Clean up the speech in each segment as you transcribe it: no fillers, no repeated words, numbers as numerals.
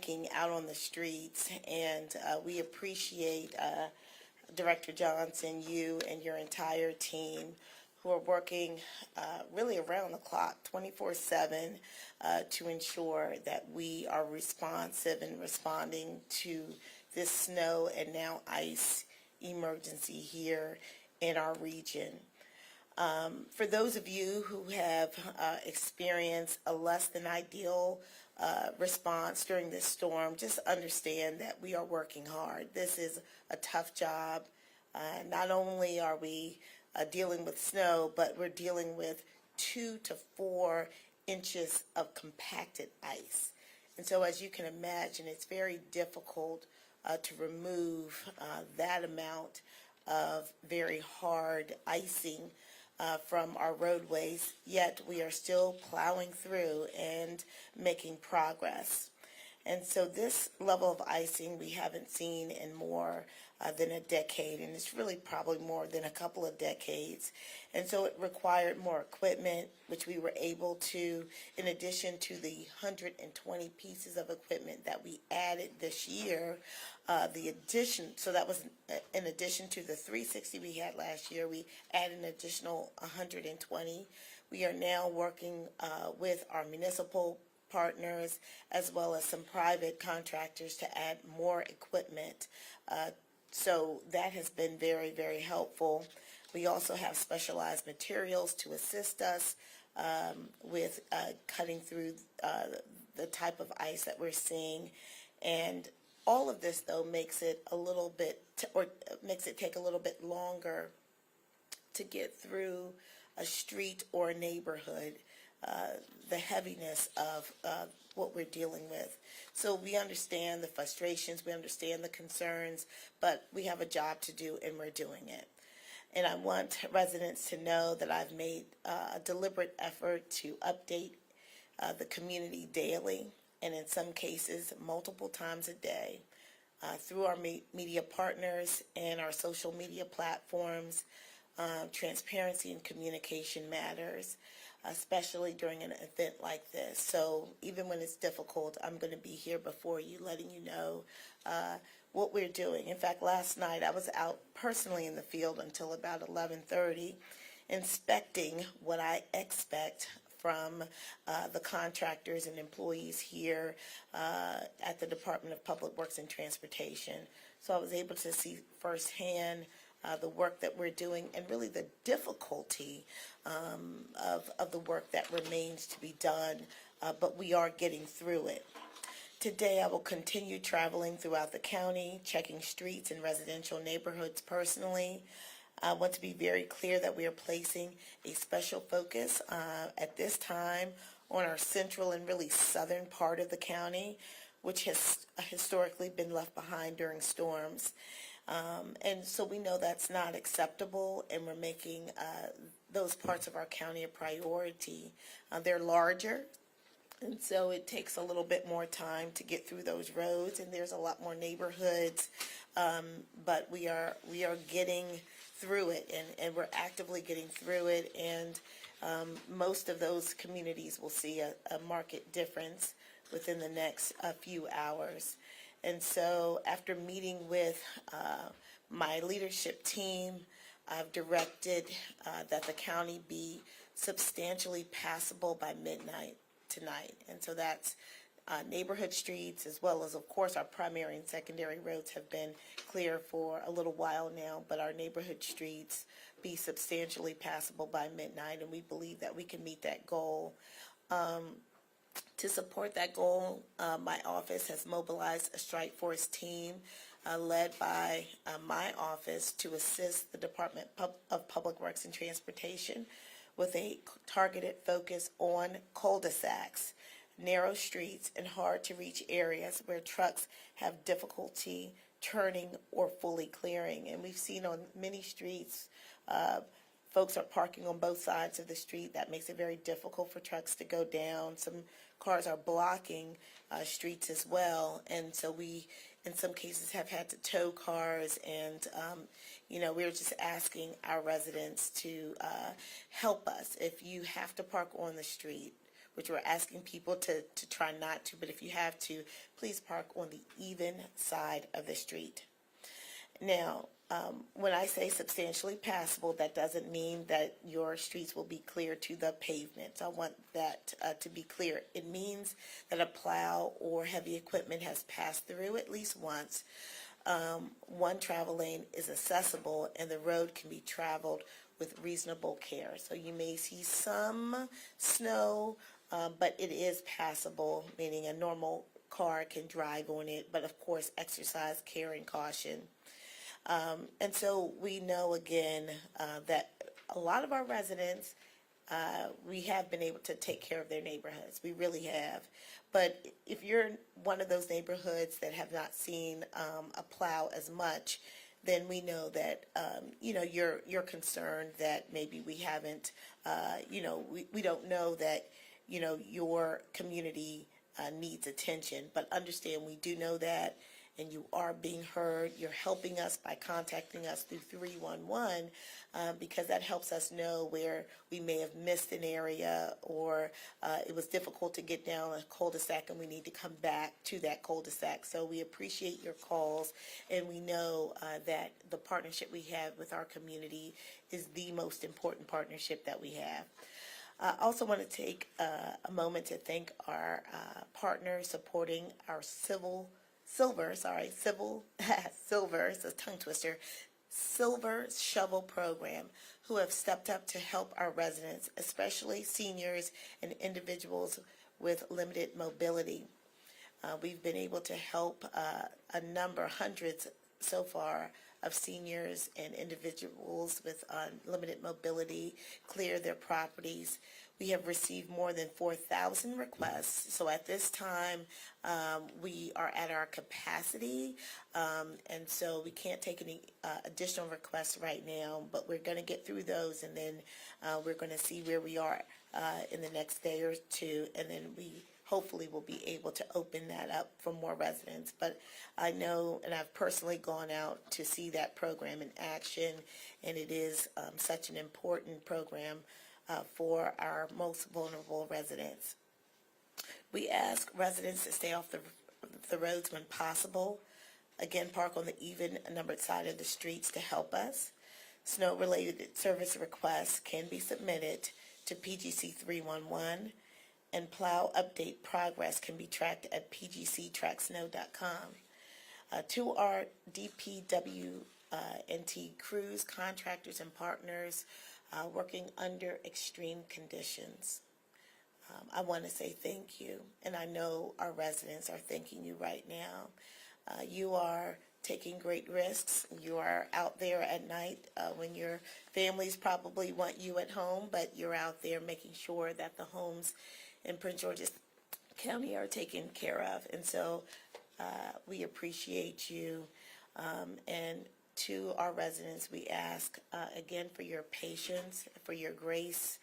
working out on the streets, and we appreciate Director Johnson, you and your entire team who are working really around the clock, 24/7, to ensure that we are responsive and responding to this snow and now ice emergency here in our region. For those of you who have experienced a less than ideal response during this storm, just understand that we are working hard. This is a tough job. Not only are we dealing with snow, but we're dealing with 2 to 4 inches of compacted ice. And so as you can imagine, it's very difficult to remove that amount of very hard icing from our roadways, yet we are still plowing through and making progress. And so this level of icing we haven't seen in more than a decade, and it's really probably more than a couple of decades. And so it required more equipment, which we were able to, in addition to the 120 pieces of equipment that we added this year, so that was in addition to the 360 we had last year, we added an additional 120. We are now working with our municipal partners as well as some private contractors to add more equipment. So that has been very, very helpful. We also have specialized materials to assist us with cutting through the type of ice that we're seeing. And all of this, though, makes it a little bit, makes it take a little bit longer to get through a street or a neighborhood, the heaviness of what we're dealing with. So we understand the frustrations, we understand the concerns, but we have a job to do, and we're doing it. And I want residents to know that I've made a deliberate effort to update the community daily, and in some cases multiple times a day, through our media partners and our social media platforms. Transparency and communication matters, especially during an event like this. So even when it's difficult, I'm going to be here before you, letting you know what we're doing. In fact, last night I was out personally in the field until about 11:30, inspecting what I expect from the contractors and employees here at the Department of Public Works and Transportation. So I was able to see firsthand the work that we're doing, and really the difficulty of the work that remains to be done, but we are getting through it. Today I will continue traveling throughout the county, checking streets and residential neighborhoods personally. I want to be very clear that we are placing a special focus at this time on our central and really southern part of the county, which has historically been left behind during storms. And so we know that's not acceptable, and we're making those parts of our county a priority. They're larger, and so it takes a little bit more time to get through those roads, and there's a lot more neighborhoods, but we are getting through it, and we're actively getting through it, and most of those communities will see a marked difference within the next few hours. And so after meeting with my leadership team, I've directed that the county be substantially passable by midnight tonight. And so that's neighborhood streets, as well as, of course, our primary and secondary roads have been clear for a little while now, but our neighborhood streets be substantially passable by midnight, and we believe that we can meet that goal. To support that goal, my office has mobilized a strike force team led by my office to assist the Department of Public Works and Transportation with a targeted focus on cul-de-sacs, narrow streets, and hard-to-reach areas where trucks have difficulty turning or fully clearing. And we've seen on many streets, folks are parking on both sides of the street. That makes it very difficult for trucks to go down. Some cars are blocking streets as well, and so we, in some cases, have had to tow cars, and we're just asking our residents to help us. If you have to park on the street, which we're asking people to try not to, but if you have to, please park on the even side of the street. Now, when I say substantially passable, that doesn't mean that your streets will be clear to the pavement. So I want that to be clear. It means that a plow or heavy equipment has passed through at least once. One travel lane is accessible and the road can be traveled with reasonable care. So you may see some snow, but it is passable, meaning a normal car can drive on it, but of course exercise care and caution. And so we know again that a lot of our residents, we have been able to take care of their neighborhoods. We really have. But if you're one of those neighborhoods that have not seen a plow as much, then we know that you're concerned that maybe we haven't, we don't know that your community needs attention. But understand we do know that, and you are being heard. You're helping us by contacting us through 311 because that helps us know where we may have missed an area or it was difficult to get down a cul-de-sac and we need to come back to that cul-de-sac. So we appreciate your calls, and we know that the partnership we have with our community is the most important partnership that we have. I also want to take a moment to thank our partners supporting our Silver, it's a tongue twister, Silver Shovel Program, who have stepped up to help our residents, especially seniors and individuals with limited mobility. We've been able to help hundreds so far, of seniors and individuals with limited mobility clear their properties. We have received more than 4,000 requests. So at this time, we are at our capacity, and so we can't take any additional requests right now, but we're going to get through those, and then we're going to see where we are in the next day or two, and then we hopefully will be able to open that up for more residents. But I know, and I've personally gone out to see that program in action, and it is such an important program for our most vulnerable residents. We ask residents to stay off the roads when possible. Again, park on the even numbered side of the streets to help us. Snow-related service requests can be submitted to PGC 311, and plow update progress can be tracked at pgctracksnow.com. To our DPWNT crews, contractors, and partners working under extreme conditions, I want to say thank you, and I know our residents are thanking you right now. You are taking great risks. You are out there at night when your families probably want you at home, but you're out there making sure that the homes in Prince George's County are taken care of. And so we appreciate you. And to our residents, we ask again for your patience, for your grace.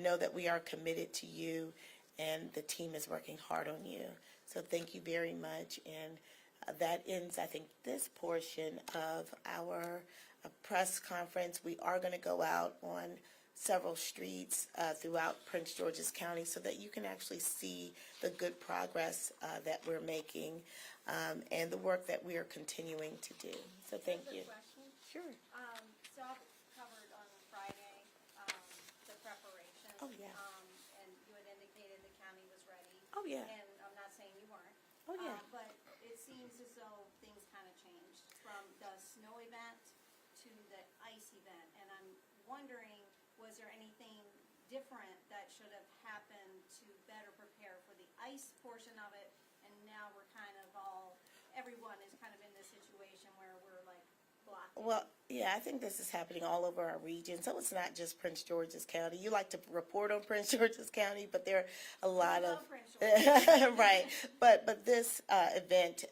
Know that we are committed to you, and the team is working hard on you. So thank you very much. And that ends, I think, this portion of our press conference. We are going to go out on several streets throughout Prince George's County so that you can actually see the good progress that we're making and the work that we are continuing to do. So thank you. Question? Sure. So I've covered on Friday the preparation. Oh, yeah. And you had indicated the county was ready. Oh, yeah. And I'm not saying you weren't. Oh, yeah. But it seems as though things kind of changed from the snow event to the ice event. And I'm wondering, was there anything different that should have happened to better prepare for the ice portion of it? And now we're kind of everyone is kind of in this situation where we're like blocked. Well, yeah, I think this is happening all over our region. So it's not just Prince George's County. You like to report on Prince George's County, but there are a lot of right. But this event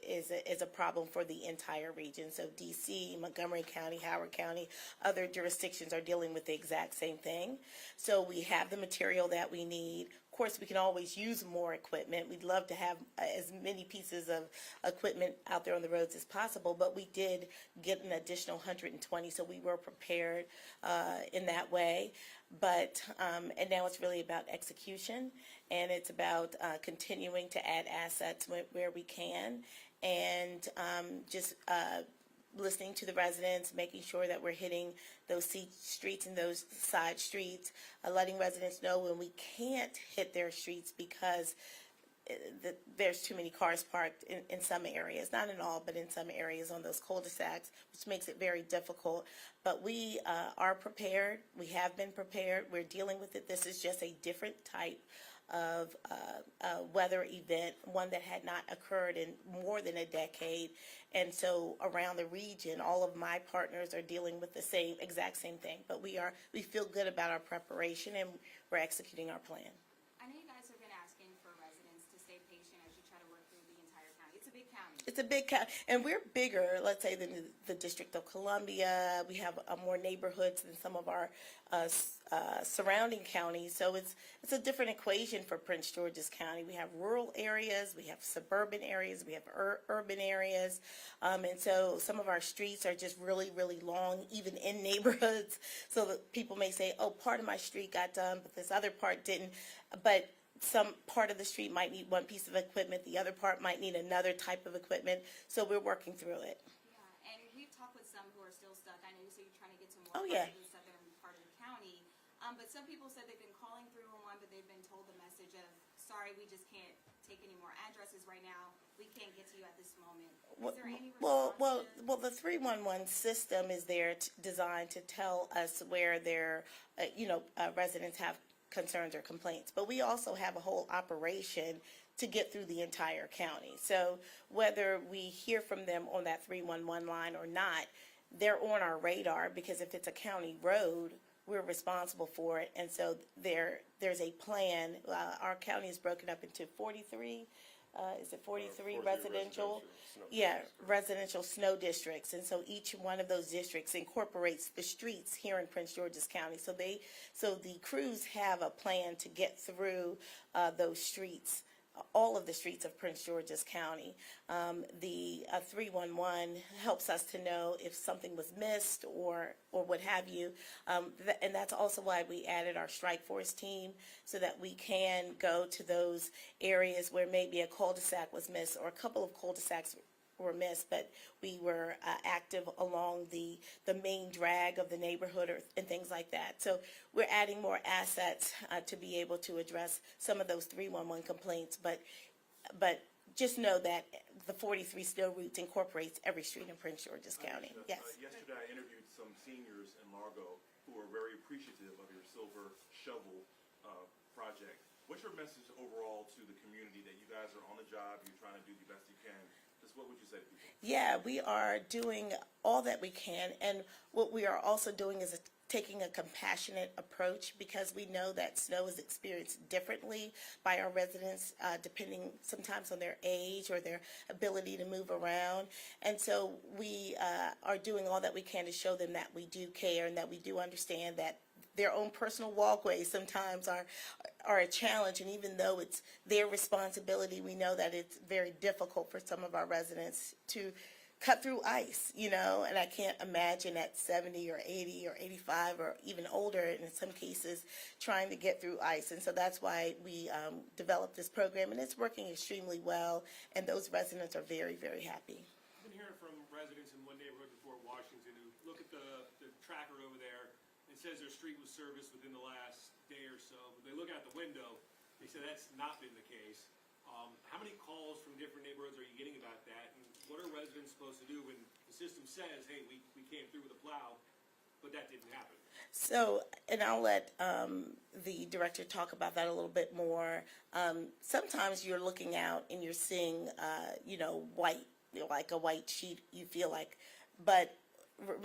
is a problem for the entire region. So D.C., Montgomery County, Howard County, other jurisdictions are dealing with the exact same thing. So we have the material that we need. course, we can always use more equipment. We'd love to have as many pieces of equipment out there on the roads as possible, but we did get an additional 120, so we were prepared in that way. But, and now it's really about execution, and it's about continuing to add assets where we can, and just listening to the residents, making sure that we're hitting those streets and those side streets, letting residents know when we can't hit their streets because there's too many cars parked in some areas, not in all, but in some areas on those cul-de-sacs, which makes it very difficult. But we are prepared. We have been prepared. We're dealing with it. This is just a different type of weather event, one that had not occurred in more than a decade. And so around the region, all of my partners are dealing with the exact same thing. But we feel good about our preparation, and we're executing our plan. I know you guys have been asking for residents to stay patient as you try to work through the entire county. It's a big county. It's a big county, and we're bigger, let's say, than the District of Columbia. We have more neighborhoods than some of our surrounding counties, so it's a different equation for Prince George's County. We have rural areas, we have suburban areas, we have urban areas, and so some of our streets are just really, really long, even in neighborhoods, so that people may say, oh, part of my street got done, but this other part didn't. But some part of the street might need one piece of equipment, the other part might need another type of equipment, so we're working through it. Yeah, and we've talked with some who are still stuck. I know you said you're trying to get to more Oh, parts yeah. of the southern part of the county, but some people said they've been calling 311, but they've been told the message of, sorry, we just can't take any more addresses right now. We can't get to you at this moment. Is there any response? Well, the 311 system is there designed to tell us where their, residents have concerns or complaints, but we also have a whole operation to get through the entire county. So whether we hear from them on that 311 line or not, they're on our radar, because if it's a county road, we're responsible for it. And so there's a plan. Our county is broken up into 43. Is it 43 residential? Residential snow districts, and so each one of those districts incorporates the streets here in Prince George's County. So the crews have a plan to get through those streets, all of the streets of Prince George's County. The 311 helps us to know if something was missed or what have you, and that's also why we added our strike force team, so that we can go to those areas where maybe a cul-de-sac was missed or a couple of cul-de-sacs were missed, but we were active along the main drag of the neighborhood and things like that. So we're adding more assets to be able to address some of those 311 complaints, but just know that the 43 snow routes incorporates every street in Prince George's County. Yes. Yesterday I interviewed some seniors in Largo who were very appreciative of your silver shovel project. What's your message overall to the community that you guys are on the job, you're trying to do the best you can? Just what would you say to people? Yeah, we are doing all that we can, and what we are also doing is taking a compassionate approach, because we know that snow is experienced differently by our residents, depending sometimes on their age or their ability to move around. And so we are doing all that we can to show them that we do care and that we do understand that their own personal walkways sometimes are a challenge, and even though it's their responsibility, we know that it's very difficult for some of our residents to cut through ice, and I can't imagine at 70 or 80 or 85 or even older in some cases trying to get through ice. And so that's why we developed this program, and it's working extremely well, and those residents are very, very happy. I've been hearing from residents in one neighborhood in Fort Washington who look at the tracker over there. It says their street was serviced within the last day or so, but they look out the window, they say that's not been the case. How many calls from different neighborhoods are you getting about that, and what are residents supposed to do when the system says, hey, we came through with a plow, but that didn't happen? So, and I'll let the director talk about that a little bit more. Sometimes you're looking out and you're seeing, white, like a white sheet, you feel like, but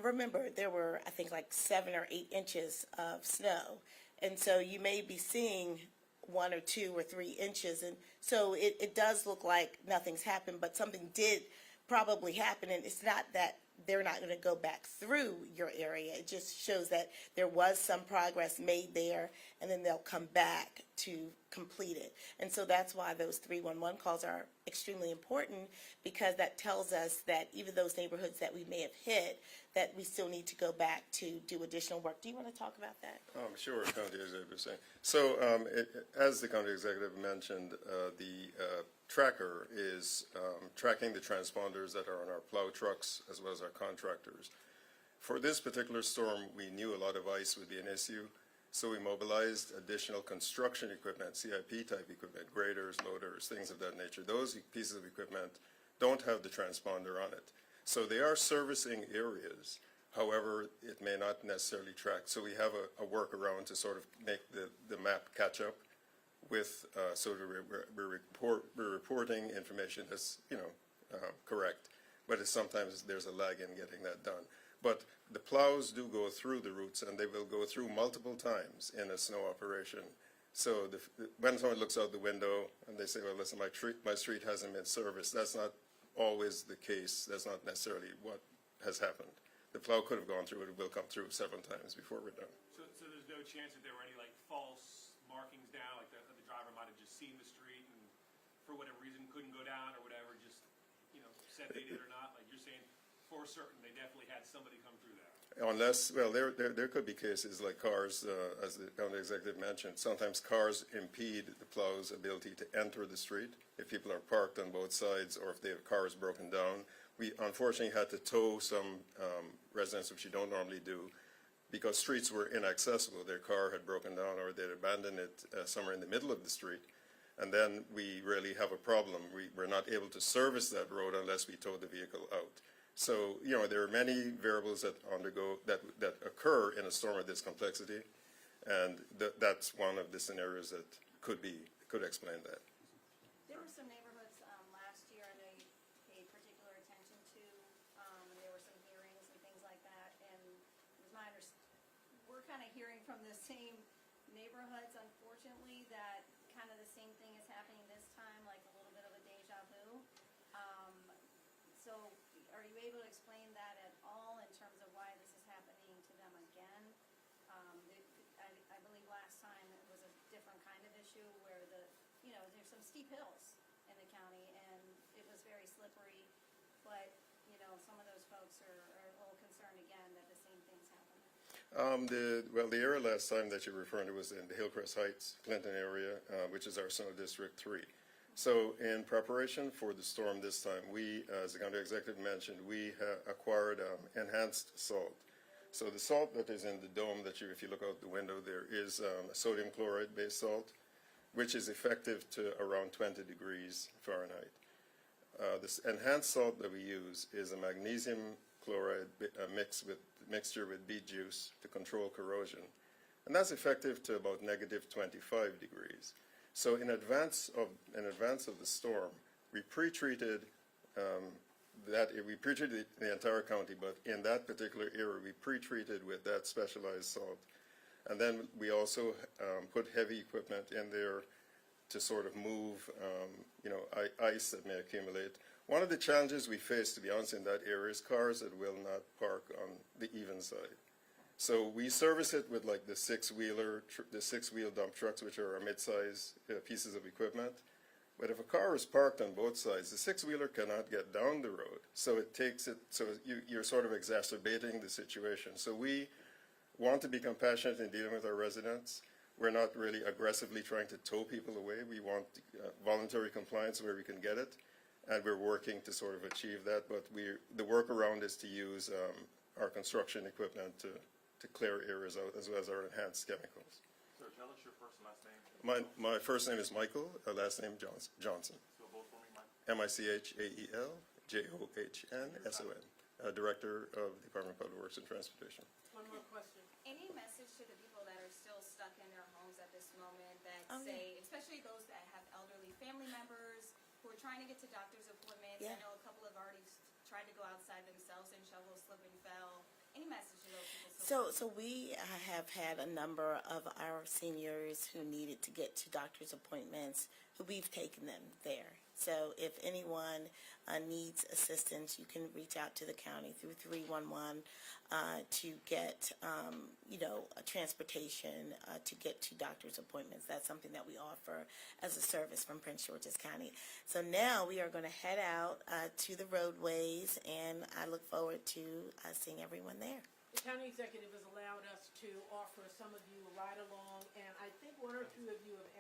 remember, there were, I think, like 7 or 8 inches of snow. And so you may be seeing 1 or 2 or 3 inches. And so it does look like nothing's happened, but something did probably happen. And it's not that they're not going to go back through your area. It just shows that there was some progress made there, and then they'll come back to complete it. And so that's why those 311 calls are extremely important, because that tells us that even those neighborhoods that we may have hit, that we still need to go back to do additional work. Do you want to talk about that? Sure, County Executive saying. So, as the County Executive mentioned, the tracker is tracking the transponders that are on our plow trucks as well as our contractors. For this particular storm, we knew a lot of ice would be an issue, so we mobilized additional construction equipment, CIP-type equipment, graders, loaders, things of that nature. Those pieces of equipment don't have the transponder on it. So they are servicing areas. However, it may not necessarily track. So we have a workaround to sort of make the map catch up with, so we're reporting information that's, correct. But it's sometimes there's a lag in getting that done. But the plows do go through the routes, and they will go through multiple times in a snow operation. So when someone looks out the window and they say, well, listen, my street hasn't been serviced, that's not always the case. That's not necessarily what has happened. The plow could have gone through it. It will come through several times before we're done. So there's no chance that there were any like false markings down, like the driver might have just seen the street and for whatever reason couldn't go down or whatever, just, said they did or not? Like you're saying, for certain, they definitely had somebody come through there. Unless, well, there could be cases like cars, as the county executive mentioned. Sometimes cars impede the plow's ability to enter the street if people are parked on both sides or if their car is broken down. We unfortunately had to tow some residents, which you don't normally do, because streets were inaccessible. Their car had broken down or they'd abandoned it somewhere in the middle of the street. And then we really have a problem. We're not able to service that road unless we tow the vehicle out. So, there are many variables that occur in a storm of this complexity, and that's one of the scenarios that could explain that. There were some neighborhoods last year I know you paid particular attention to, and there were some hearings and things like that, and it was my we're kind of hearing from the same neighborhoods, unfortunately, that kind of the same thing is happening this time, like a little bit of a deja vu. So are you able to explain that at all in terms of why this is happening to them again? I believe last time it was a different kind of issue where there's some steep hills in the county and it was very slippery, but, some of those folks are a little concerned again that the same things happen. The area last time that you're referring to was in the Hillcrest Heights, Clinton area, which is our Snow District 3. So in preparation for the storm this time, we, as the county executive mentioned, we acquired enhanced salt. So the salt that is in the dome that if you look out the window, there is a sodium chloride-based salt, which is effective to around 20 degrees Fahrenheit. This enhanced salt that we use is a magnesium chloride mixture with beet juice to control corrosion. And that's effective to about negative 25 degrees. So in advance of the storm, we pre-treated the entire county, but in that particular area, we pre-treated with that specialized salt. And then we also put heavy equipment in there to sort of move, ice that may accumulate. One of the challenges we face, to be honest, in that area is cars that will not park on the even side. So we service it with like the six-wheel dump trucks, which are our mid-size pieces of equipment. But if a car is parked on both sides, the six-wheeler cannot get down the road. So you're sort of exacerbating the situation. So we want to be compassionate in dealing with our residents. We're not really aggressively trying to tow people away. We want voluntary compliance where we can get it, and we're working to sort of achieve that. But the workaround is to use our construction equipment to clear areas out, as well as our enhanced chemicals. Sir, tell us your first and last name. My first name is Michael, last name Johnson. So both for me, Mike. MichaelJohnson, Director of the Department of Public Works and Transportation. One more question. Any message to the people that are still stuck in their homes at this moment that Okay. especially those that have elderly family members who are trying to get to doctor's appointments? Yeah. I know a couple have already tried to go outside themselves and shovel, slip and fell. Any message to those people? So we have had a number of our seniors who needed to get to doctor's appointments, who we've taken them there. So if anyone needs assistance, you can reach out to the county through 311 to get, a transportation to get to doctor's appointments. That's something that we offer as a service from Prince George's County. So now we are going to head out to the roadways, and I look forward to seeing everyone there. The county executive has allowed us to offer some of you a ride along, and I think one or two of you have asked